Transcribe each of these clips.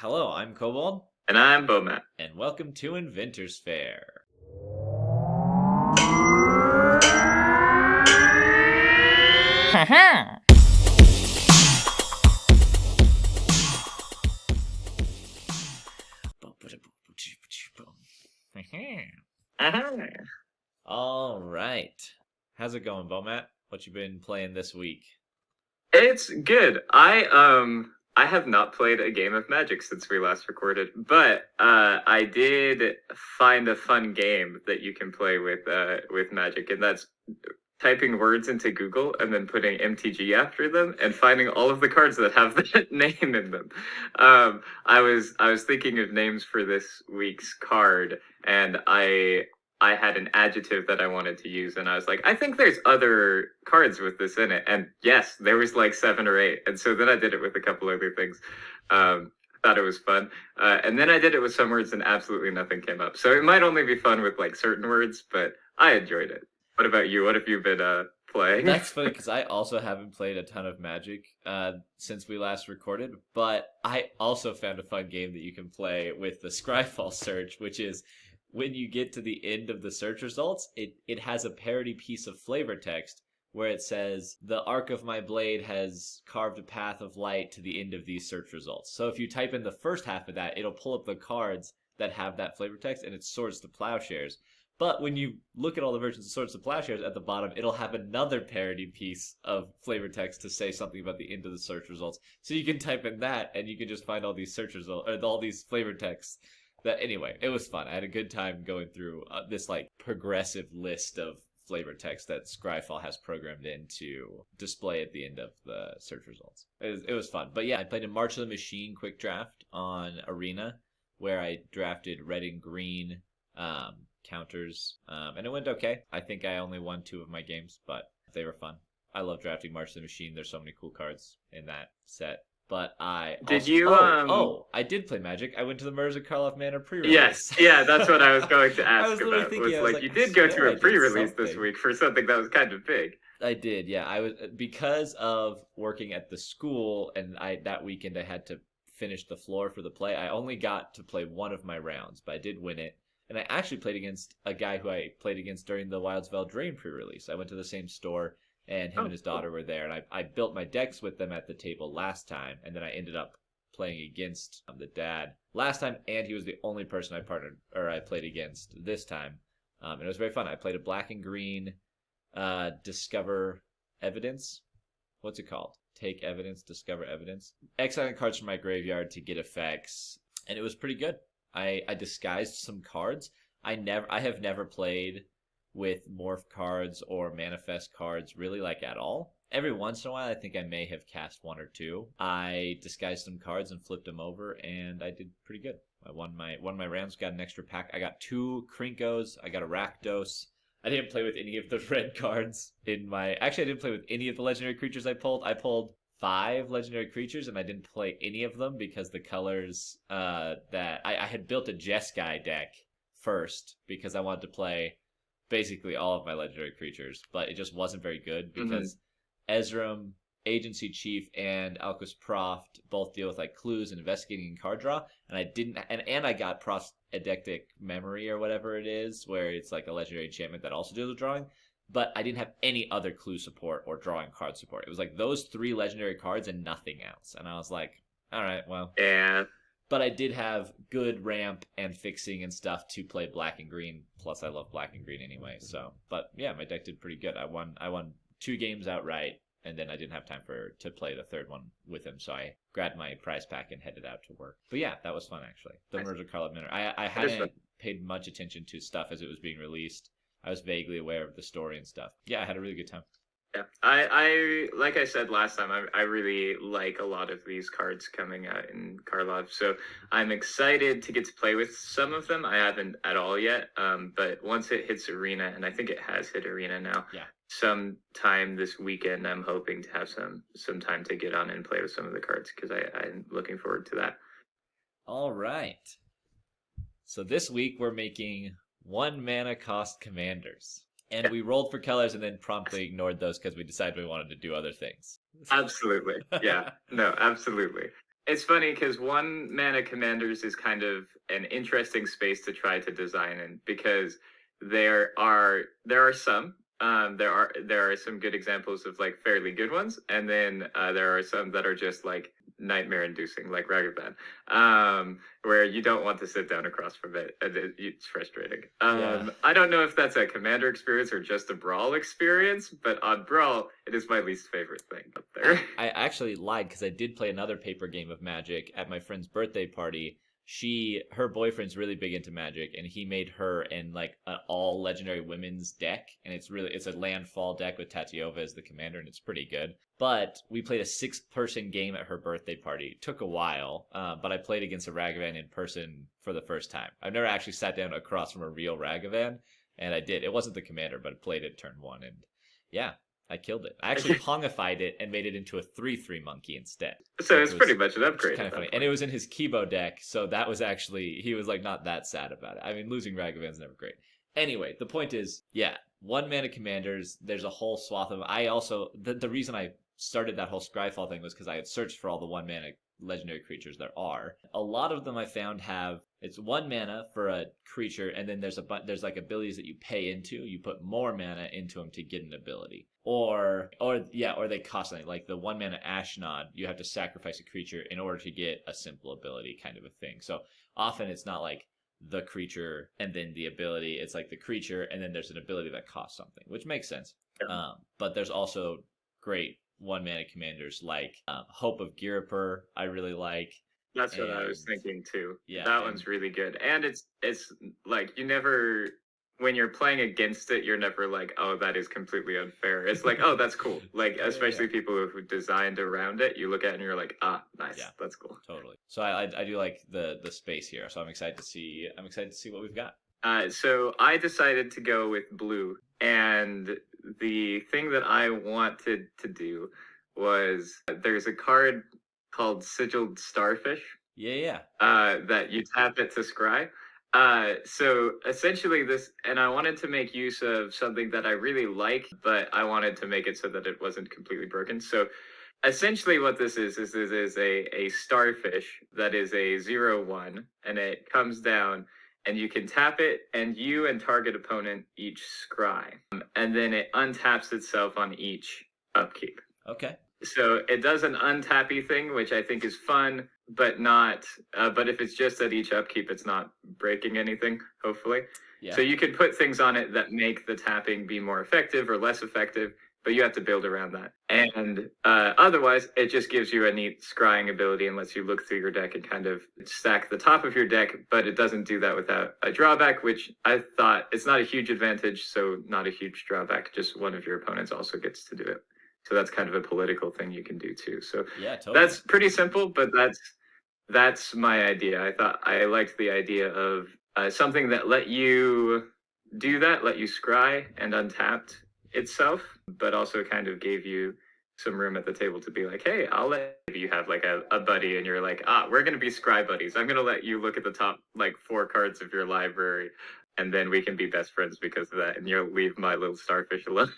Hello, I'm Kobold, And I'm Bomat. and welcome to Inventors Fair. Haha! All right. How's it going, Bomat? What you been playing this week? It's good. I have not played a game of Magic since we last recorded, but I did find a fun game that you can play with Magic, and that's typing words into Google and then putting MTG after them and finding all of the cards that have that name in them. I was thinking of names for this week's card, and I had an adjective that I wanted to use, and I was like, I think there's other cards with this in it. And yes, there was like 7 or 8. And so then I did it with a couple other things. Thought it was fun. And then I did it with some words and absolutely nothing came up. So it might only be fun with like certain words, but I enjoyed it. What about you? What have you been playing? That's funny because I also haven't played a ton of Magic since we last recorded, but I also found a fun game that you can play with the Scryfall search, which is when you get to the end of the search results, it has a parody piece of flavor text where it says, the arc of my blade has carved a path of light to the end of these search results. So if you type in the first half of that, it'll pull up the cards that have that flavor text, and it Swords to Plowshares. But when you look at all the versions of Swords to Plowshares at the bottom, it'll have another parody piece of flavor text to say something about the end of the search results. So you can type in that, and you can just find all these search results, or all these flavor texts. That anyway, it was fun. I had a good time going through this like progressive list of flavor text that Scryfall has programmed in to display at the end of the search results. It was fun. But yeah, I played a March of the Machine quick draft on Arena, where I drafted red and green counters, and it went okay. I think I only won 2 of my games, but they were fun. I love drafting March of the Machine. There's so many cool cards in that set. But I Did also, you I did play Magic. I went to the Murs of Karloff Manor pre-release. Yes, yeah, that's what I was going to ask was literally about. thinking, I Was was like, like, you did I go swear I to a did pre-release this something. week for something that was kind of big. I did, yeah. I was because of working at the school, and that weekend I had to finish the floor for the play. I only got to play one of my rounds, but I did win it. And I actually played against a guy who I played against during the Wildsville Drain pre-release. I went to the same store, and him and his daughter were there, and I built my decks with them at the table last time, and then I ended up playing against the dad last time, and he was the only person I played against this time, and it was very fun. I played a black and green discover evidence. What's it called? Take evidence, discover evidence. Exiling cards from my graveyard to get effects, and it was pretty good. I disguised some cards. I have never played with morph cards or manifest cards really like at all. Every once in a while, I think I may have cast 1 or 2. I disguised some cards and flipped them over, and I did pretty good. I won one of my rounds, got an extra pack. I got 2 Krinkos. I got a Rakdos. I didn't play with any of the red cards Actually, I didn't play with any of the legendary creatures I pulled. I pulled 5 legendary creatures, and I didn't play any of them because the colors that I had built a Jeskai deck first because I wanted to play basically all of my legendary creatures, but it just wasn't very good because Ezram, Agency Chief, and Alcus Proft both deal with like clues and investigating and card draw, and I didn't, and I got Proft's Adectic Memory or whatever it is, where it's like a legendary enchantment that also deals with drawing, but I didn't have any other clue support or drawing card support. It was like those 3 legendary cards and nothing else, and I was like, all right, well. Yeah. But I did have good ramp and fixing and stuff to play black and green, plus I love black and green anyway, so. But yeah, my deck did pretty good. I won 2 games outright, and then I didn't have time to play the third one with him, so I grabbed my prize pack and headed out to work. But yeah, that was fun, actually. The Nice. Murder Carla Manor. I hadn't paid much attention to stuff as it was being released. I was vaguely aware of the story and stuff. Yeah, I had a really good time. Yeah, I like I said last time, I really like a lot of these cards coming out in Karlov, so I'm excited to get to play with some of them. I haven't at all yet, but once it hits Arena, and I think it has hit Arena now, Yeah. sometime this weekend, I'm hoping to have some time to get on and play with some of the cards, because I'm looking forward to that. All right. So this week we're making 1 mana cost commanders. And we rolled for colors and then promptly ignored those because we decided we wanted to do other things. Absolutely. Yeah. No, absolutely. It's funny because 1 mana commanders is kind of an interesting space to try to design in, because there are some there are some good examples of like fairly good ones, and then there are some that are just like nightmare inducing, like Ragavan, where you don't want to sit down across from it, and it's frustrating. Yeah. I don't know if that's a commander experience or just a Brawl experience, but on Brawl, it is my least favorite thing up there. I actually lied because I did play another paper game of Magic at my friend's birthday party. Her boyfriend's really big into Magic, and he made her in like an all legendary women's deck, and it's a landfall deck with Tatiova as the commander, and it's pretty good. But we played a 6-person game at her birthday party. It took a while, but I played against a Ragavan in person for the first time. I've never actually sat down across from a real Ragavan, and I did. It wasn't the commander, but I played it turn 1, and yeah, I killed it. I actually Pongified it and made it into a 3/3 monkey instead. So it's pretty much an upgrade. Kind of funny. And it was in his Kibo deck, so that was actually, he was like not that sad about it. I mean, losing Ragavan's never great. Anyway, the point is, yeah, 1 mana commanders, there's a whole swath of them. I also, the reason I started that whole Scryfall thing was because I had searched for all the 1 mana legendary creatures there are. A lot of them I found have, it's 1 mana for a creature, and then there's like abilities that you pay into. You put more mana into them to get an ability. Or they cost something. Like the 1 mana Ashnod, you have to sacrifice a creature in order to get a simple ability, kind of a thing. So often it's not like the creature and then the ability. It's like the creature and then there's an ability that costs something, which makes sense. Yeah. But there's also great 1 mana commanders like Hope of Girapur. I really like. That's what I was thinking too. Yeah, that one's really good, and it's like you never, when you're playing against it, you're never like, oh, that is completely unfair. It's like, oh, that's cool. Like, especially people who designed around it, you look at it and you're like, ah, nice, that's cool. Totally. So I do like the space here. So I'm excited to see what we've got. So I decided to go with blue, and the thing that I wanted to do was there's a card called Sigiled Starfish. Yeah. That you tap it to scry. So essentially this, and I wanted to make use of something that I really like, but I wanted to make it so that it wasn't completely broken. So essentially what this is a starfish that is a 0/1, and it comes down, and you can tap it, and you and target opponent each scry. And then it untaps itself on each upkeep. Okay. So it does an untappy thing, which I think is fun, but not. But if it's just at each upkeep, it's not breaking anything. Hopefully, yeah. So you can put things on it that make the tapping be more effective or less effective, but you have to build around that. And otherwise, it just gives you a neat scrying ability and lets you look through your deck and kind of stack the top of your deck. But it doesn't do that without a drawback, which I thought it's not a huge advantage, so not a huge drawback. Just one of your opponents also gets to do it. So that's kind of a political thing you can do too. So yeah, totally. That's pretty simple, but that's my idea. I thought I liked the idea of something that let you do that, let you scry and untapped itself, but also kind of gave you some room at the table to be like, hey, I'll let you have like a buddy and you're like, we're going to be scry buddies. I'm going to let you look at the top like 4 cards of your library, and then we can be best friends because of that. And you'll leave my little starfish alone.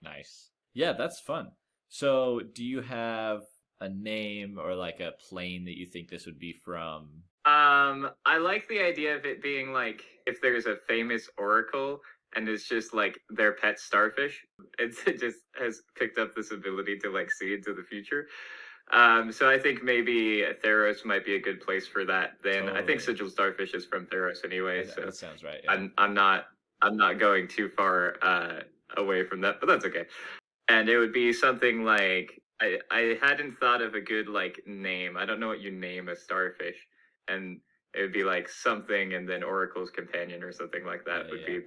Nice. Yeah, that's fun. So do you have a name or like a plane that you think this would be from? I like the idea of it being like if there's a famous oracle and it's just like their pet starfish. It just has picked up this ability to like see into the future. So I think maybe Theros might be a good place for that. Then totally. I think Sigil Starfish is from Theros anyway. So that sounds right. Yeah. I'm not going too far away from that, but that's okay. And it would be something like, I hadn't thought of a good like name. I don't know what you name a starfish, and it would be like something, and then Oracle's Companion or something like that would be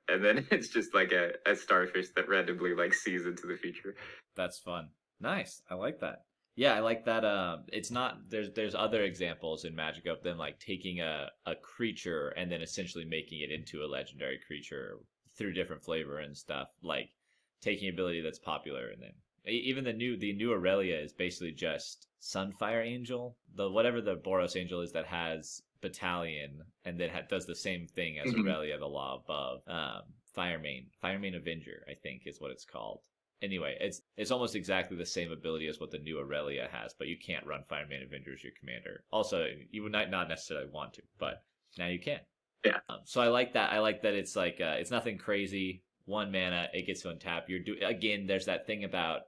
and then it's just like a starfish that randomly like sees into the future. That's fun. Nice. I like that. Yeah, I like that. It's not, there's other examples in Magic of them like taking a creature and then essentially making it into a legendary creature through different flavor and stuff, like taking ability that's popular, and then even the new Aurelia is basically just Sunfire Angel, whatever the Boros Angel is that has Battalion, and then does the same thing as Aurelia, the Law Above. Firemane Avenger, I think is what it's called. Anyway, it's almost exactly the same ability as what the new Aurelia has, but you can't run Fireman Avenger as your commander. Also, you would not necessarily want to, but now you can. Yeah. So I like that. I like that it's like it's nothing crazy. 1 mana, it gets to untap. Again. There's that thing about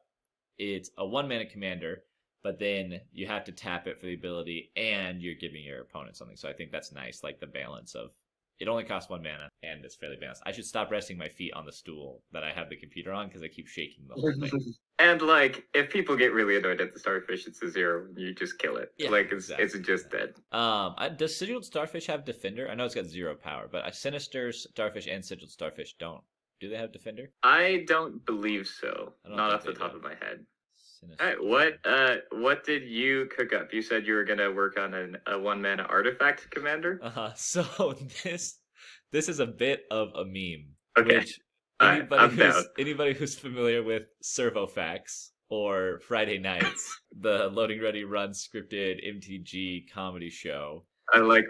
it's a 1 mana commander, but then you have to tap it for the ability, and you're giving your opponent something. So I think that's nice, like the balance of it only costs 1 mana, and it's fairly balanced. I should stop resting my feet on the stool that I have the computer on because I keep shaking the whole thing. And like, if people get really annoyed at the starfish, it's a 0. You just kill it. Yeah, like exactly. it's just dead. Does Sigiled Starfish have Defender? I know it's got 0 power, but Sinister Starfish and Sigiled Starfish don't. Do they have Defender? I don't believe so. Not off the top of my head. All right, what did you cook up? You said you were gonna work on a 1 mana artifact commander. So this is a bit of a meme. Okay. Which Right, anybody who's familiar with Servo Facts or Friday Nights, the Loading Ready Run scripted MTG comedy show. I like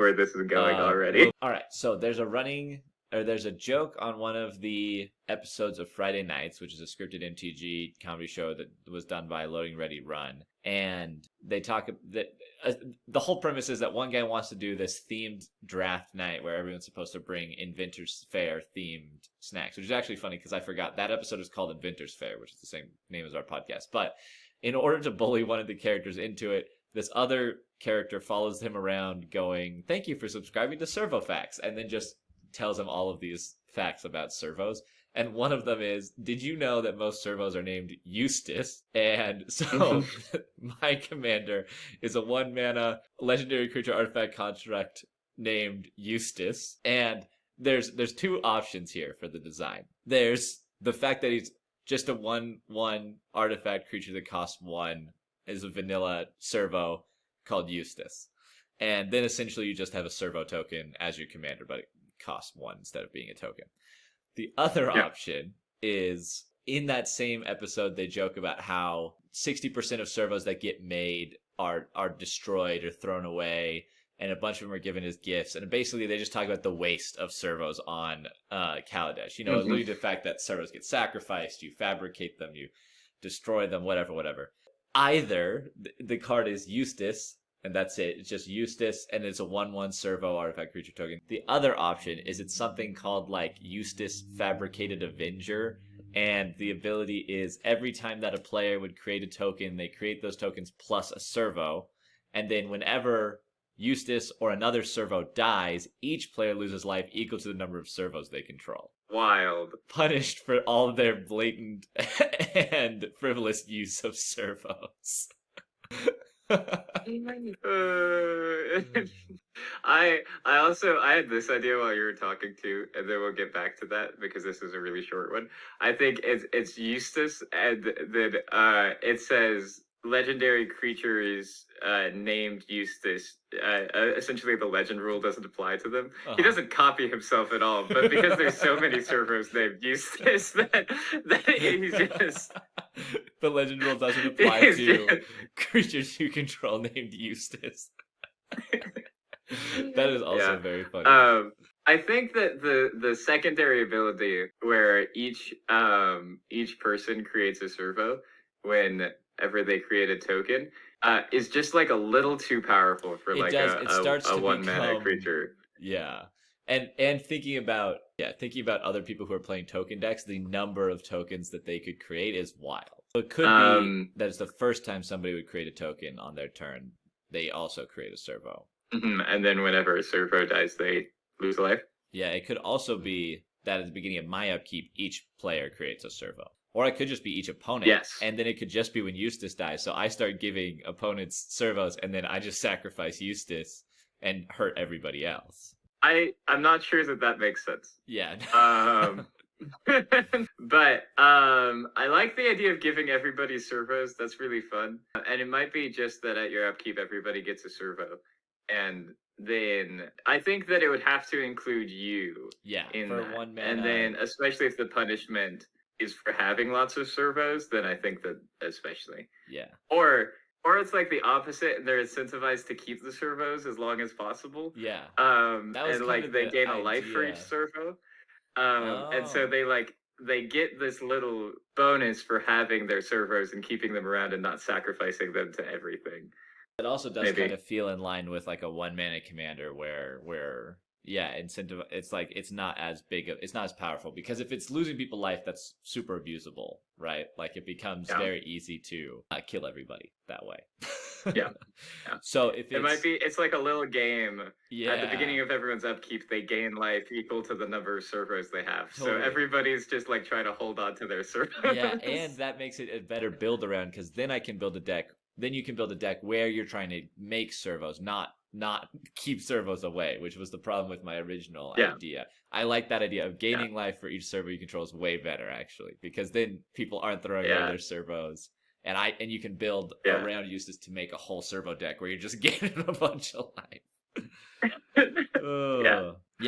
where this is going already. All right, so there's a joke on one of the episodes of Friday Nights, which is a scripted MTG comedy show that was done by Loading Ready Run, and they talk that the whole premise is that one guy wants to do this themed draft night where everyone's supposed to bring Inventors Fair themed snacks, which is actually funny because I forgot that episode is called Inventors Fair, which is the same name as our podcast. But in order to bully one of the characters into it, this other character follows him around going, "Thank you for subscribing to Servo Facts," and then just tells him all of these facts about servos. And one of them is, did you know that most servos are named Eustace? And so my commander is a 1 mana legendary creature artifact construct named Eustace. And there's 2 options here for the design. There's the fact that he's just a 1/1 artifact creature that costs 1, is a vanilla servo called Eustace. And then essentially you just have a servo token as your commander, but it costs 1 instead of being a token. The other option is, in that same episode, they joke about how 60% of servos that get made are destroyed or thrown away, and a bunch of them are given as gifts. And basically, they just talk about the waste of servos on Kaladesh. Alluding to the fact that servos get sacrificed, you fabricate them, you destroy them, whatever. Either the card is Eustace, and that's it. It's just Eustace, and it's a 1/1 servo artifact creature token. The other option is it's something called like Eustace Fabricated Avenger, and the ability is every time that a player would create a token, they create those tokens plus a servo, and then whenever Eustace or another servo dies, each player loses life equal to the number of servos they control. Wild. Punished for all their blatant and frivolous use of servos. I had this idea while you were talking too, and then we'll get back to that because this is a really short one. I think it's Eustace, and then it says legendary creature is named Eustace. Essentially, the legend rule doesn't apply to them. He doesn't copy himself at all, but because there's so many servos named Eustace, that he's just the legend rule doesn't apply to creatures you control named Eustace. That is also very funny. I think that the secondary ability where each person creates a servo whenever they create a token is just like a little too powerful for a 1 mana creature. Yeah. And thinking about other people who are playing token decks, the number of tokens that they could create is wild. So it could be that it's the first time somebody would create a token on their turn, they also create a servo. And then whenever a servo dies, they lose life. Yeah, it could also be that at the beginning of my upkeep, each player creates a servo. Or it could just be each opponent. Yes. And then it could just be when Eustace dies. So I start giving opponents servos, and then I just sacrifice Eustace and hurt everybody else. I'm not sure that makes sense. Yeah. But I like the idea of giving everybody servos. That's really fun. And it might be just that at your upkeep, everybody gets a servo. And then I think that it would have to include you. Yeah, in for that. 1 mana. And then, especially if the punishment is for having lots of servos, then I think that especially. Yeah. Or it's like the opposite, and they're incentivized to keep the servos as long as possible. Yeah. And like they gain a life for each servo. And so they like they get this little bonus for having their servos and keeping them around and not sacrificing them to everything. It also does Maybe. kind of feel in line with like a one mana commander where yeah, incentive it's like it's not as big of it's not as powerful because if it's losing people life, that's super abusable, right? Like it becomes very easy to kill everybody that way. Yeah. So if it might be, it's like a little game. Yeah. At the beginning of everyone's upkeep, they gain life equal to the number of servos they have. Totally. So everybody's just like trying to hold on to their servos. Yeah, and that makes it a better build around because then I can build a deck. Then you can build a deck where you're trying to make servos, not keep servos away, which was the problem with my original idea. I like that idea of gaining life for each servo you control is way better actually, because then people aren't throwing away their servos, and you can build around uses to make a whole servo deck where you're just gaining a bunch of life.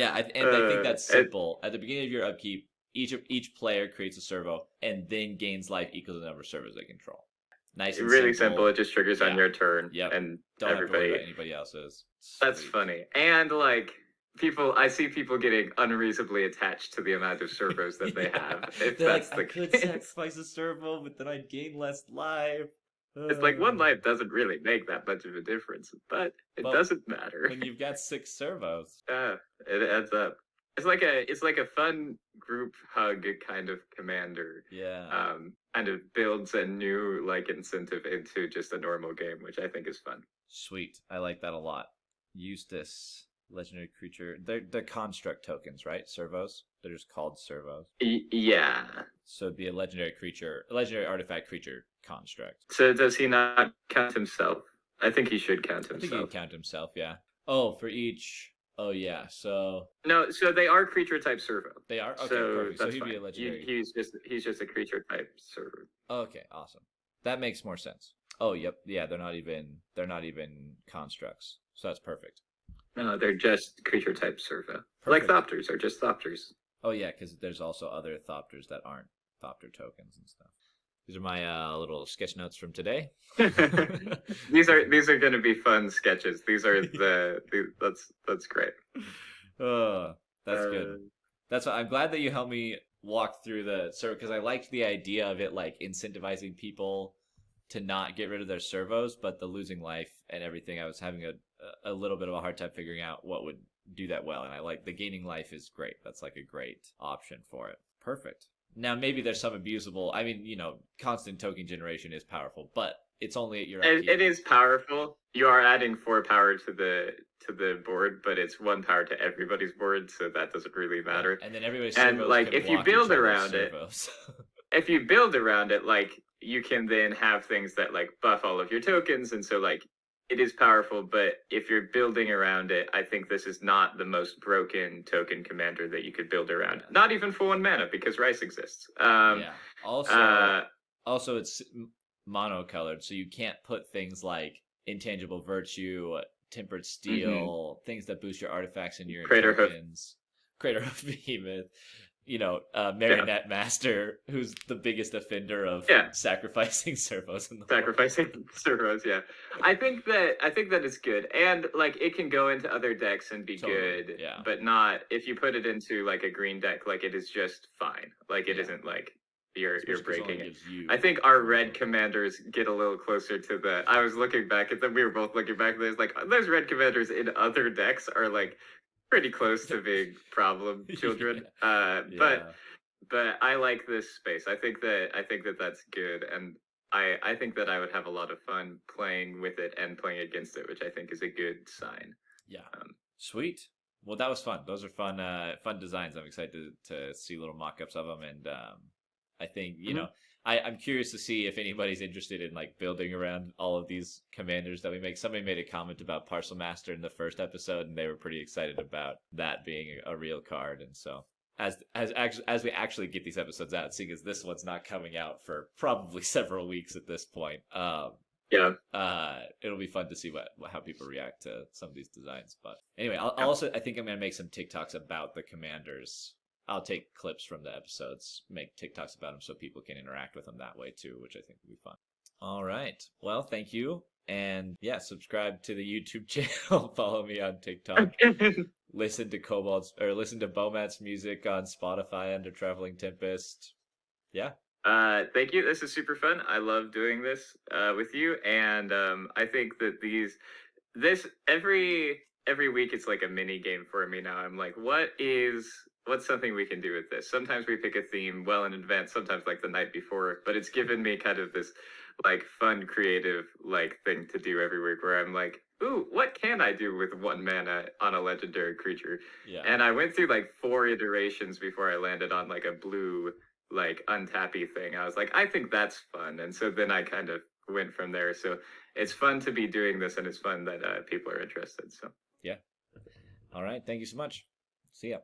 I think that's simple. At the beginning of your upkeep, each player creates a servo and then gains life equal to the number of servos they control. Nice and really simple. It just triggers on your turn. Yep. And don't everybody, have to worry about anybody else's. That's funny. And like I see people getting unreasonably attached to the amount of servos that they have. If they're that's like, the I could sacrifice a servo, but then I'd gain less life. It's like one life doesn't really make that much of a difference, but it doesn't matter. When you've got 6 servos. Yeah, it adds up. It's like a fun group hug kind of commander. Yeah. Kind of builds a new like incentive into just a normal game, which I think is fun. Sweet. I like that a lot. Eustace, legendary creature. They're construct tokens, right? Servos. They're just called servos. Yeah. So it'd be a legendary creature, a legendary artifact creature construct. So does he not count himself? I think he should count himself. I think he can count himself. Yeah. Oh, for each. Oh yeah, so so they are creature type servo. They are? Okay, so perfect. So he'd be a legendary. He's just a creature type servo. Okay, awesome. That makes more sense. Oh, yep. Yeah, they're not even constructs. So that's perfect. No, they're just creature type servo. Perfect. Like Thopters are just Thopters. Oh yeah, because there's also other Thopters that aren't Thopter tokens and stuff. These are my little sketch notes from today. These are going to be fun sketches. These are that's great. That's good. That's what, I'm glad that you helped me walk through the servo because I liked the idea of it like incentivizing people to not get rid of their servos, but the losing life and everything. I was having a little bit of a hard time figuring out what would do that well, and I like the gaining life is great. That's like a great option for it. Perfect. Now, maybe there's some abusable... I mean, constant token generation is powerful, but it's only at your upkeep. It is powerful. You are adding 4 power to the board, but it's 1 power to everybody's board, so that doesn't really matter. And then everybody's servos like, if you build around it... if you build around it, like, you can then have things that, like, buff all of your tokens, and so, like, it is powerful, but if you're building around it, I think this is not the most broken token commander that you could build around. Yeah. Not even for 1 mana, because Rice exists. Also, it's monocolored, so you can't put things like Intangible Virtue, Tempered Steel, things that boost your artifacts and your tokens. Craterhoof Behemoth. Marionette Master, who's the biggest offender of sacrificing servos in the world. Servos, yeah. I think that it's good, and like it can go into other decks and be good, but not if you put it into like a green deck. Like it is just fine. Like it isn't like you're breaking it. I think our red commanders get a little closer to the. I was looking back at them. We were both looking back. There's like those red commanders in other decks are like pretty close to being problem children. But I like this space. I think that that's good, and I think that I would have a lot of fun playing with it and playing against it, which I think is a good sign. Yeah. Sweet. Well, that was fun. Those are fun designs. I'm excited to see little mock-ups of them, and I think I'm curious to see if anybody's interested in like building around all of these commanders that we make. Somebody made a comment about Parcel Master in the first episode, and they were pretty excited about that being a real card. And so, as we actually get these episodes out, seeing as this one's not coming out for probably several weeks at this point, it'll be fun to see how people react to some of these designs. But anyway, I think I'm gonna make some TikToks about the commanders. I'll take clips from the episodes, make TikToks about them so people can interact with them that way too, which I think would be fun. All right. Well, thank you. And subscribe to the YouTube channel. Follow me on TikTok. listen to Bomat's music on Spotify under Traveling Tempest. Yeah. Thank you. This is super fun. I love doing this with you, and I think that this every week it's like a mini game for me now. I'm like, what's something we can do with this? Sometimes we pick a theme well in advance, sometimes like the night before, but it's given me kind of this like fun, creative like thing to do every week where I'm like, ooh, what can I do with 1 mana on a legendary creature? Yeah. And I went through like 4 iterations before I landed on like a blue like untappy thing. I was like, I think that's fun. And so then I kind of went from there. So it's fun to be doing this, and it's fun that people are interested. So yeah. All right. Thank you so much. See ya.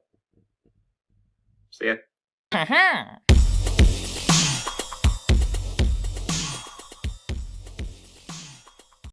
See ya.